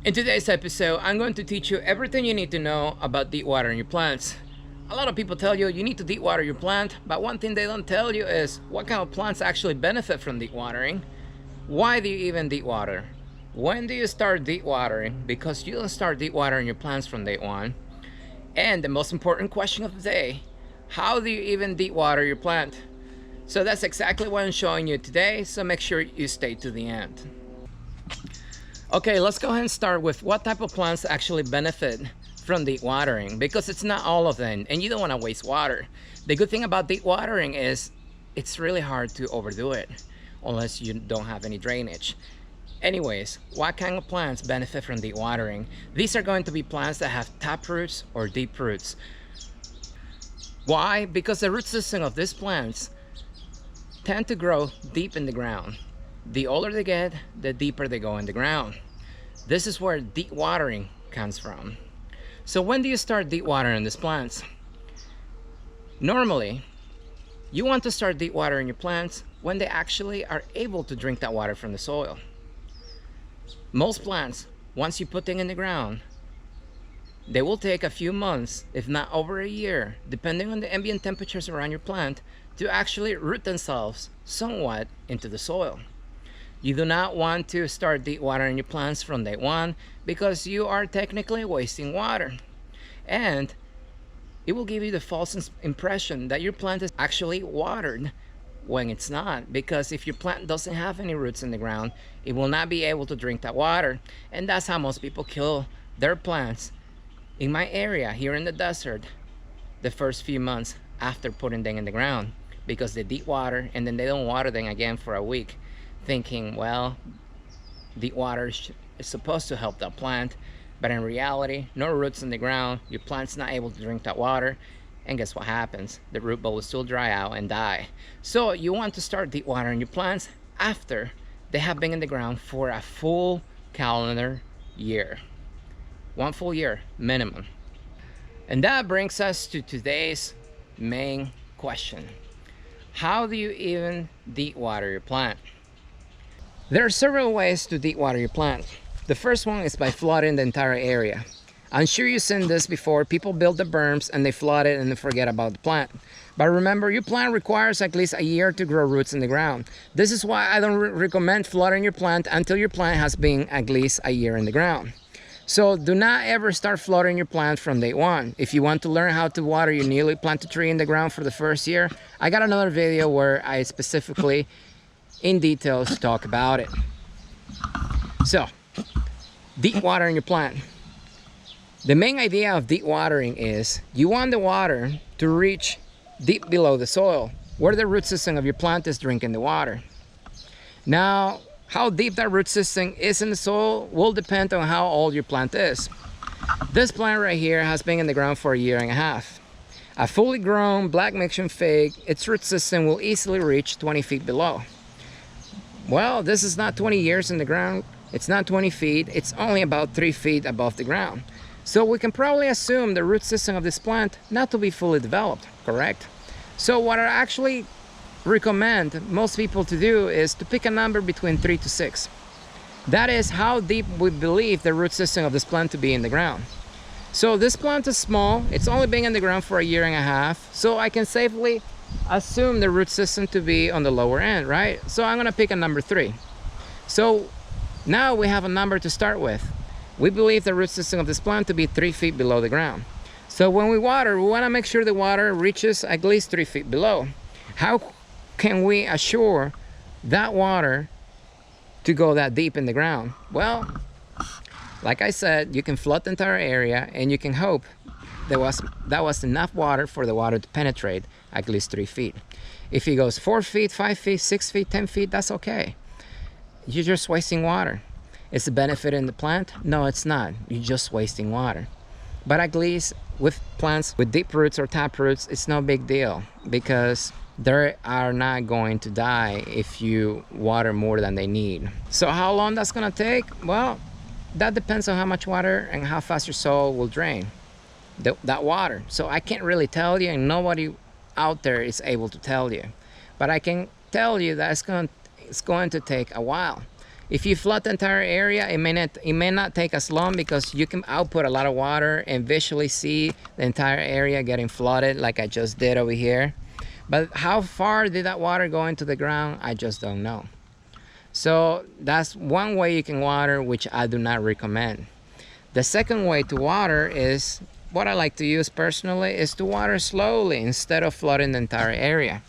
In today's episode, I'm going to teach you everything you need to know about deep watering your plants. A lot of people tell you you need to deep water your plant, but one thing they don't tell you is what kind of plants actually benefit from deep watering. Why do you even deep water? When do you start deep watering? Because you don't start deep watering your plants from day one. And the most important question of the day, how do you even deep water your plant? So that's exactly what I'm showing you today, so make sure you stay to the end. Okay, let's go ahead and start with what type of plants actually benefit from deep watering, because it's not all of them and you don't want to waste water. The good thing about deep watering is it's really hard to overdo it unless you don't have any drainage. Anyways, what kind of plants benefit from deep watering? These are going to be plants that have tap roots or deep roots. Why? Because the root system of these plants tend to grow deep in the ground. The older they get, the deeper they go in the ground. This is where deep watering comes from. So when do you start deep watering these plants? Normally, you want to start deep watering your plants when they actually are able to drink that water from the soil. Most plants, once you put them in the ground, they will take a few months, if not over a year, depending on the ambient temperatures around your plant, to actually root themselves somewhat into the soil. You do not want to start deep watering your plants from day one because you are technically wasting water. And it will give you the false impression that your plant is actually watered when it's not. Because if your plant doesn't have any roots in the ground, it will not be able to drink that water. And that's how most people kill their plants in my area here in the desert the first few months after putting them in the ground, because they deep water and then they don't water them again for a week, thinking, well, deep water is supposed to help that plant, but in reality, no roots in the ground, your plant's not able to drink that water, and guess what happens? The root ball will still dry out and die. So you want to start deep watering your plants after they have been in the ground for a full calendar year. 1 full year minimum. And that brings us to today's main question. How do you even deep water your plant? There are several ways to deep water your plant. The first one is by flooding the entire area. I'm sure you've seen this before. People build the berms and they flood it and they forget about the plant. But remember, your plant requires at least a year to grow roots in the ground. This is why I don't recommend flooding your plant until your plant has been at least a year in the ground. So do not ever start flooding your plant from day one. If you want to learn how to water your newly planted tree in the ground for the first year, I got another video where I specifically in details talk about it. So, deep watering your plant. The main idea of deep watering is you want the water to reach deep below the soil, where the root system of your plant is drinking the water. Now, how deep that root system is in the soil will depend on how old your plant is. This plant right here has been in the ground for a year and a half. A fully grown black mission fig, its root system will easily reach 20 feet below. Well, this is not 20 years in the ground, it's not 20 feet, it's only about 3 feet above the ground. So we can probably assume the root system of this plant not to be fully developed, correct? So what I actually recommend most people to do is to pick a number between 3 to 6. That is how deep we believe the root system of this plant to be in the ground. So this plant is small, it's only been in the ground for a year and a half, so I can safely assume the root system to be on the lower end, right? So I'm gonna pick a number 3. So now we have a number to start with. We believe the root system of this plant to be 3 feet below the ground. So when we water, we wanna make sure the water reaches at least 3 feet below. How can we assure that water to go that deep in the ground? Well, like I said, you can flood the entire area and you can hope that was enough water for the water to penetrate at least 3 feet. If it goes 4 feet, 5 feet, 6 feet, 10 feet, that's okay. You're just wasting water. Is the benefit in the plant? No, it's not. You're just wasting water. But at least with plants with deep roots or tap roots, it's no big deal because they are not going to die if you water more than they need. So how long that's gonna take? Well, that depends on how much water and how fast your soil will drain that water. So I can't really tell you, and nobody out there is able to tell you. But I can tell you that it's going to take a while. If you flood the entire area, it may not take as long because you can output a lot of water and visually see the entire area getting flooded like I just did over here. But how far did that water go into the ground? I just don't know. So that's one way you can water, which I do not recommend. The second way to water is, what I like to use personally, is to water slowly instead of flooding the entire area.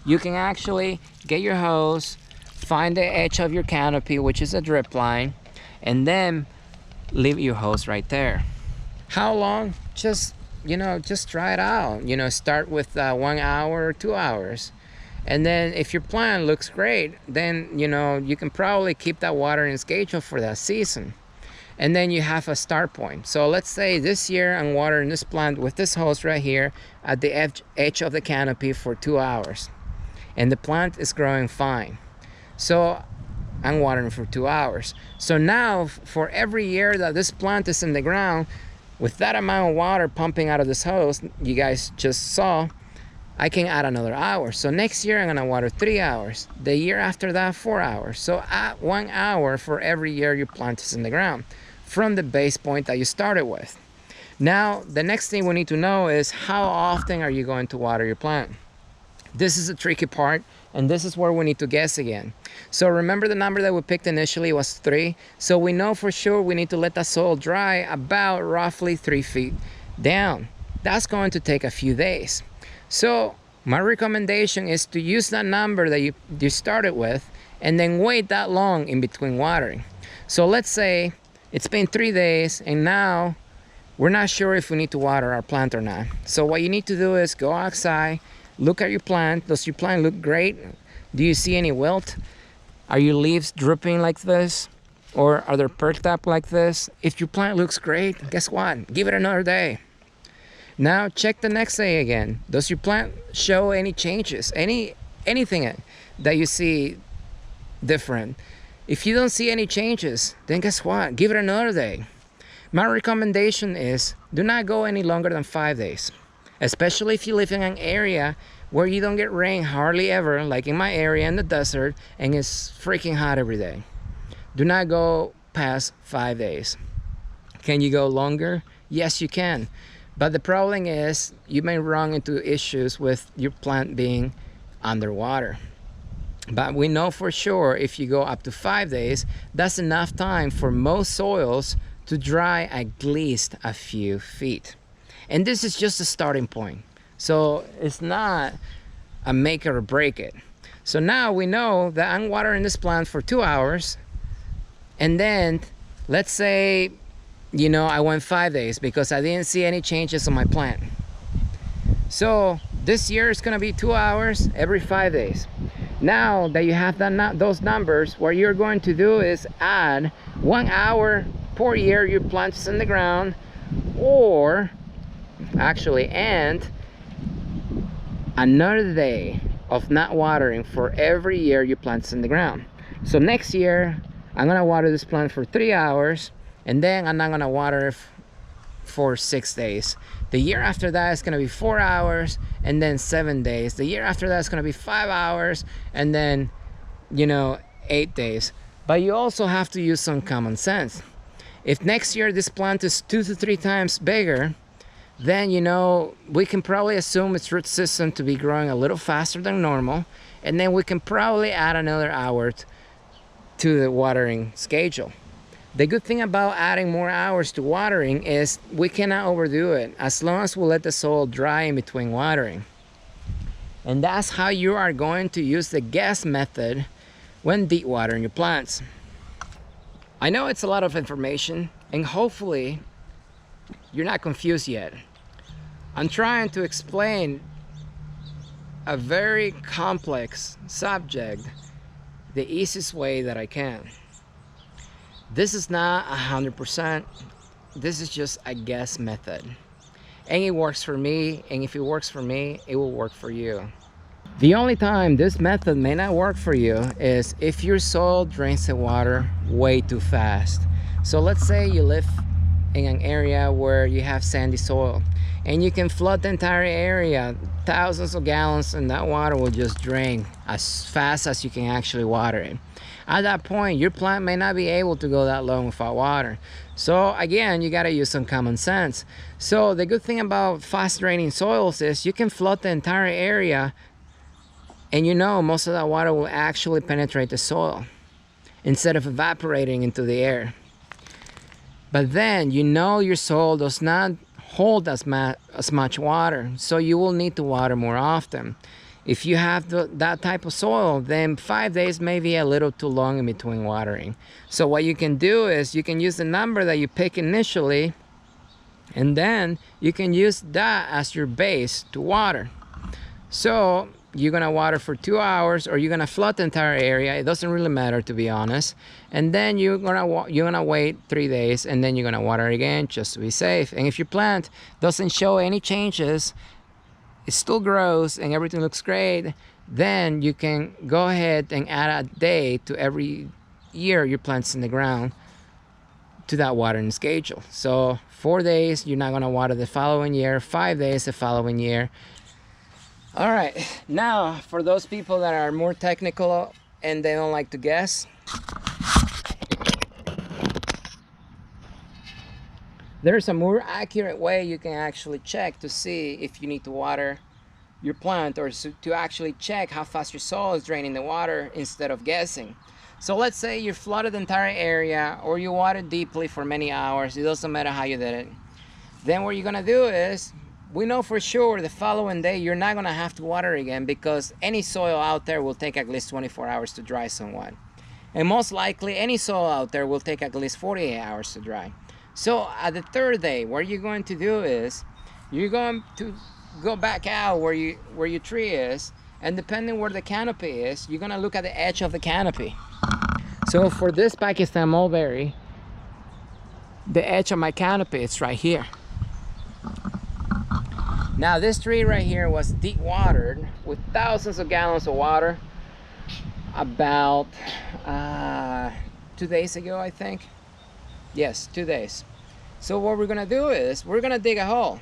You can actually get your hose, find the edge of your canopy, which is a drip line, and then leave your hose right there. How long? Just try it out. Start with 1 hour or 2 hours. And then if your plant looks great, then you can probably keep that watering schedule for that season. And then you have a start point. So let's say this year I'm watering this plant with this hose right here at the edge of the canopy for 2 hours. And the plant is growing fine. So I'm watering for 2 hours. So now for every year that this plant is in the ground, with that amount of water pumping out of this hose you guys just saw, I can add another hour. So next year I'm gonna water 3 hours. The year after that, 4 hours. So add 1 hour for every year your plant is in the ground from the base point that you started with. Now, the next thing we need to know is how often are you going to water your plant? This is a tricky part, and this is where we need to guess again. So remember the number that we picked initially was 3. So we know for sure we need to let the soil dry about roughly 3 feet down. That's going to take a few days. So my recommendation is to use that number that you started with and then wait that long in between watering. So let's say it's been 3 days and now we're not sure if we need to water our plant or not. So what you need to do is go outside, look at your plant. Does your plant look great? Do you see any wilt? Are your leaves drooping like this? Or are they perked up like this? If your plant looks great, guess what? Give it another day. Now check the next day again. Does your plant show any changes? Anything that you see different? If you don't see any changes, then guess what? Give it another day. My recommendation is do not go any longer than 5 days. Especially if you live in an area where you don't get rain hardly ever, like in my area in the desert, and it's freaking hot every day. Do not go past 5 days. Can you go longer? Yes, you can. But the problem is you may run into issues with your plant being underwater. But we know for sure if you go up to 5 days, that's enough time for most soils to dry at least a few feet. And this is just a starting point. So it's not a make it or break it. So now we know that I'm watering this plant for 2 hours. And then let's say, I went 5 days because I didn't see any changes on my plant. So this year it's gonna be 2 hours every 5 days. Now that you have those numbers, what you're going to do is add 1 hour per year your plant is in the ground, or actually, and another day of not watering for every year your plant's in the ground. So next year I'm gonna water this plant for 3 hours, and then I'm not gonna water for 6 days. The year after that is gonna be 4 hours, and then 7 days. The year after that is gonna be 5 hours, and then 8 days. But you also have to use some common sense. If next year this plant is 2 to 3 times bigger, then we can probably assume its root system to be growing a little faster than normal, and then we can probably add another hour to the watering schedule. The good thing about adding more hours to watering is we cannot overdo it as long as we let the soil dry in between watering. And that's how you are going to use the guess method when deep watering your plants. I know it's a lot of information, and hopefully you're not confused yet. I'm trying to explain a very complex subject the easiest way that I can. This is not 100%. This is just a guess method. And it works for me, and if it works for me, it will work for you. The only time this method may not work for you is if your soil drains the water way too fast. So let's say you live in an area where you have sandy soil and you can flood the entire area, thousands of gallons, and that water will just drain as fast as you can actually water it. At that point, your plant may not be able to go that long without water. So again, you got to use some common sense. So the good thing about fast draining soils is you can flood the entire area, and you know most of that water will actually penetrate the soil instead of evaporating into the air. But then you know your soil does not hold as much water, so you will need to water more often. If you have that type of soil, then 5 days may be a little too long in between watering. So what you can do is you can use the number that you pick initially, and then you can use that as your base to water. So you're gonna water for 2 hours, or you're gonna flood the entire area. It doesn't really matter, to be honest. And then you're gonna wait 3 days, and then you're gonna water again just to be safe. And if your plant doesn't show any changes, it still grows and everything looks great, then you can go ahead and add a day to every year your plant's in the ground to that watering schedule. So 4 days, you're not gonna water the following year, 5 days the following year. All right, now for those people that are more technical and they don't like to guess, there's a more accurate way you can actually check to see if you need to water your plant, or to actually check how fast your soil is draining the water instead of guessing. So let's say you flooded the entire area, or you watered deeply for many hours. It doesn't matter how you did it. Then what you're gonna do is, we know for sure the following day you're not gonna have to water again, because any soil out there will take at least 24 hours to dry somewhat. And most likely any soil out there will take at least 48 hours to dry. So at the third day, what you're going to do is you're going to go back out where your tree is, and depending where the canopy is, you're gonna look at the edge of the canopy. So for this Pakistan mulberry, the edge of my canopy is right here. Now this tree right here was deep watered with thousands of gallons of water about 2 days ago, I think. Yes, 2 days. So what we're gonna do is we're gonna dig a hole.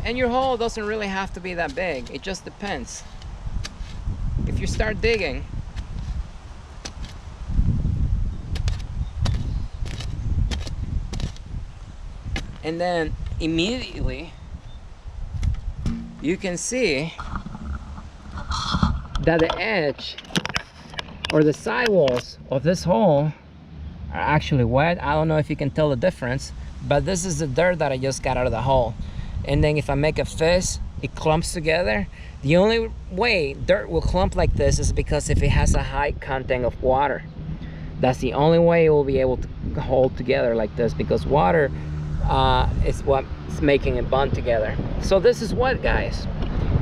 And your hole doesn't really have to be that big. It just depends. If you start digging, and then immediately you can see that the edge or the sidewalls of this hole are actually wet. I don't know if you can tell the difference, but this is the dirt that I just got out of the hole. And then if I make a fist, it clumps together. The only way dirt will clump like this is because if it has a high content of water. That's the only way it will be able to hold together like this, because water is what's making it bond together. So this is wet, guys.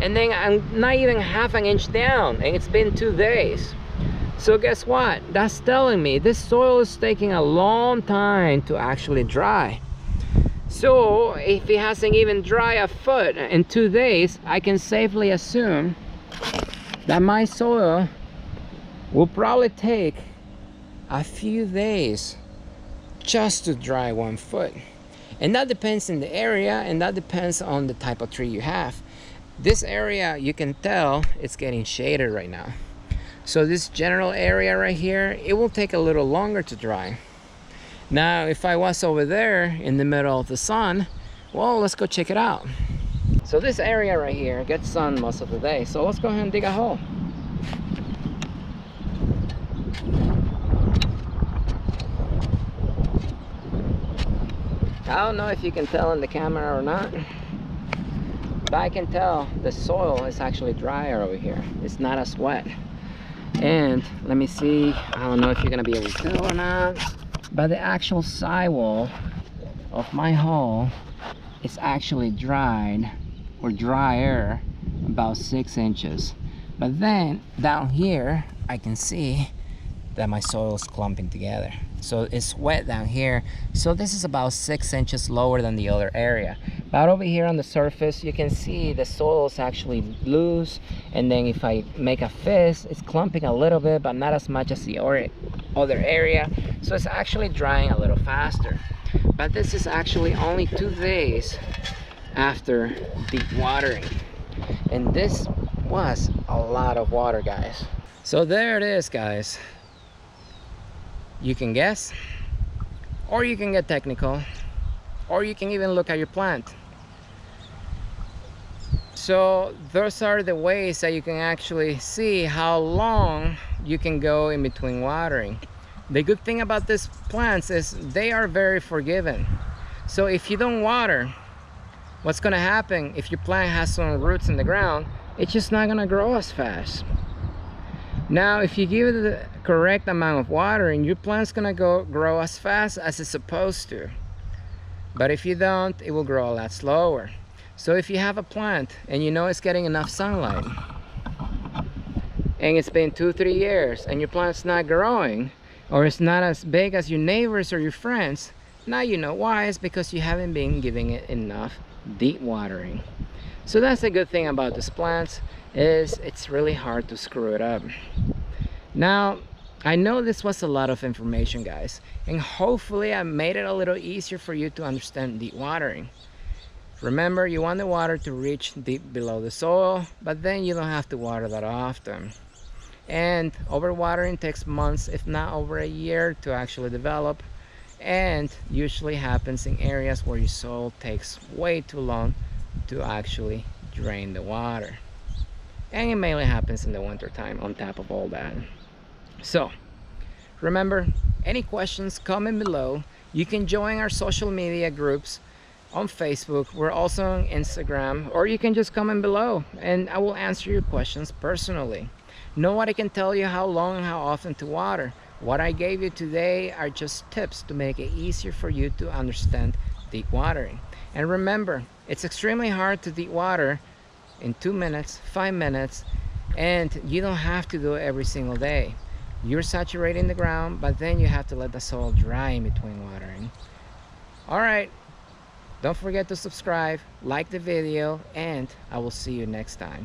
And then I'm not even half an inch down, and it's been 2 days. So guess what? That's telling me this soil is taking a long time to actually dry. So if it hasn't even dried a foot in 2 days, I can safely assume that my soil will probably take a few days just to dry 1 foot. And that depends on the area, and that depends on the type of tree you have. This area, you can tell it's getting shaded right now. So this general area right here, it will take a little longer to dry. Now, if I was over there in the middle of the sun, well, let's go check it out. So this area right here gets sun most of the day. So let's go ahead and dig a hole. I don't know if you can tell in the camera or not, but I can tell the soil is actually drier over here. It's not as wet. And let me see, I don't know if you're gonna be able to tell or not, but the actual sidewall of my hole is actually dried, or drier, about 6 inches. But then down here I can see that my soil is clumping together. So it's wet down here. So this is about 6 inches lower than the other area. But over here on the surface, you can see the soil is actually loose. And then if I make a fist, it's clumping a little bit, but not as much as the other area. So it's actually drying a little faster. But this is actually only 2 days after deep watering. And this was a lot of water, guys. So there it is, guys. You can guess, or you can get technical, or you can even look at your plant. So those are the ways that you can actually see how long you can go in between watering. The good thing about these plants is they are very forgiving. So if you don't water, what's going to happen if your plant has some roots in the ground, it's just not going to grow as fast. Now if you give it the correct amount of watering, your plant's going to grow as fast as it's supposed to. But if you don't, it will grow a lot slower. So if you have a plant and you know it's getting enough sunlight, and it's been 2-3 years and your plant's not growing, or it's not as big as your neighbors or your friends, now you know why. It's because you haven't been giving it enough deep watering. So that's the good thing about these plants, is it's really hard to screw it up. Now I know this was a lot of information, guys, and hopefully I made it a little easier for you to understand deep watering. Remember, you want the water to reach deep below the soil, but then you don't have to water that often. And overwatering takes months, if not over a year, to actually develop, and usually happens in areas where your soil takes way too long to actually drain the water. And it mainly happens in the winter time on top of all that. So remember, any questions, comment below. You can join our social media groups on Facebook. We're also on Instagram, or you can just comment below and I will answer your questions personally. Nobody can tell you how long and how often to water. What I gave you today are just tips to make it easier for you to understand deep watering. And remember, it's extremely hard to deep water in 2 minutes, 5 minutes, and you don't have to do it every single day. You're saturating the ground, but then you have to let the soil dry in between watering. All right, don't forget to subscribe, like the video, and I will see you next time.